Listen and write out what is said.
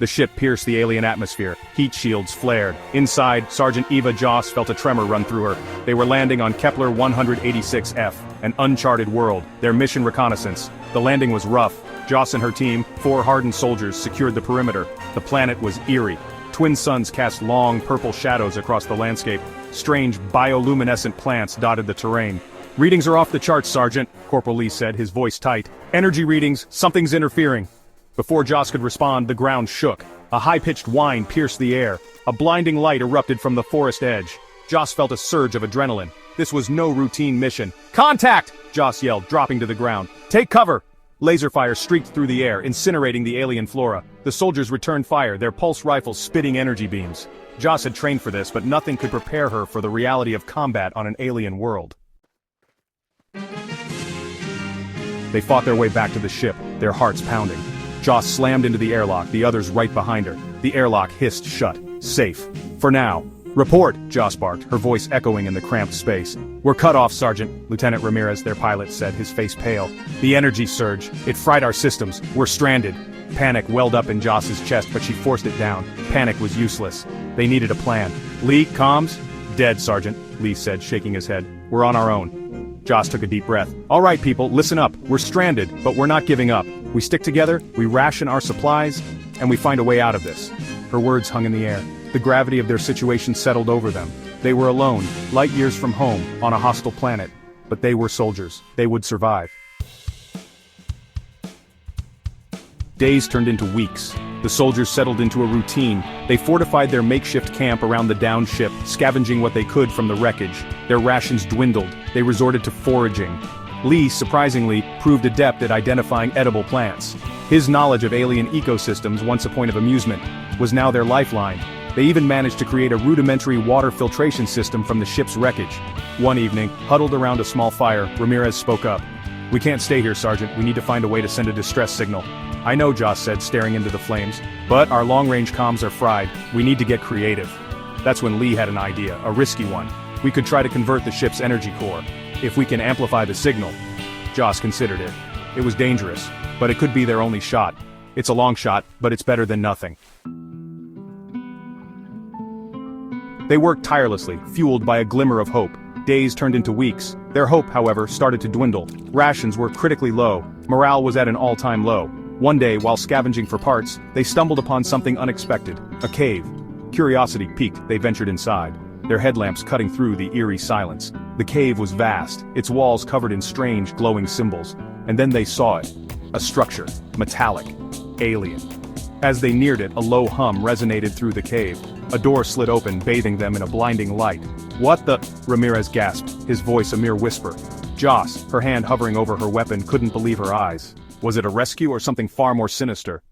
The ship pierced the alien atmosphere. Heat shields flared. Inside, Sergeant Eva Joss felt a tremor run through her. They were landing on Kepler 186F, an uncharted world, their mission reconnaissance. The landing was rough. Joss and her team, 4 hardened soldiers, secured the perimeter. The planet was eerie. Twin suns cast long, purple shadows across the landscape. Strange, bioluminescent plants dotted the terrain. "Readings are off the charts, Sergeant," Corporal Lee said, his voice tight. "Energy readings, something's interfering." Before Joss could respond, the ground shook. A high-pitched whine pierced the air. A blinding light erupted from the forest edge. Joss felt a surge of adrenaline. This was no routine mission. "Contact!" Joss yelled, dropping to the ground. "Take cover!" Laser fire streaked through the air, incinerating the alien flora. The soldiers returned fire, their pulse rifles spitting energy beams. Joss had trained for this, but nothing could prepare her for the reality of combat on an alien world. They fought their way back to the ship, their hearts pounding. Joss slammed into the airlock, the others right behind her. The airlock hissed shut. Safe. For now. "Report," Joss barked, her voice echoing in the cramped space. "We're cut off, Sergeant," Lieutenant Ramirez, their pilot, said, his face pale. "The energy surge. It fried our systems. We're stranded." Panic welled up in Joss's chest, but she forced it down. Panic was useless. They needed a plan. "Lee, comms?" "Dead, Sergeant," Lee said, shaking his head. "We're on our own." Joss took a deep breath. "All right, people, listen up. We're stranded, but we're not giving up. We stick together, we ration our supplies, and we find a way out of this." Her words hung in the air. The gravity of their situation settled over them. They were alone, light years from home, on a hostile planet. But they were soldiers. They would survive. Days turned into weeks. The soldiers settled into a routine. They fortified their makeshift camp around the downed ship, scavenging what they could from the wreckage. Their rations dwindled. They resorted to foraging. Lee, surprisingly, proved adept at identifying edible plants. His knowledge of alien ecosystems, once a point of amusement, was now their lifeline. They even managed to create a rudimentary water filtration system from the ship's wreckage. One evening, huddled around a small fire, Ramirez spoke up. "We can't stay here, Sergeant. We need to find a way to send a distress signal." "I know," Joss said, staring into the flames. "But our long-range comms are fried. We need to get creative." That's when Lee had an idea, a risky one. "We could try to convert the ship's energy core. If we can amplify the signal." Joss considered it. It was dangerous, but it could be their only shot. It's a long shot, but it's better than nothing. They worked tirelessly, fueled by a glimmer of hope. Days turned into weeks. Their hope, however, started to dwindle. Rations were critically low. Morale was at an all-time low. One day, while scavenging for parts, they stumbled upon something unexpected. A cave. Curiosity piqued, they ventured inside, their headlamps cutting through the eerie silence. The cave was vast, its walls covered in strange, glowing symbols. And then they saw it. A structure. Metallic. Alien. As they neared it, a low hum resonated through the cave. A door slid open, bathing them in a blinding light. "What the?" Ramirez gasped, his voice a mere whisper. Joss, her hand hovering over her weapon, couldn't believe her eyes. Was it a rescue or something far more sinister?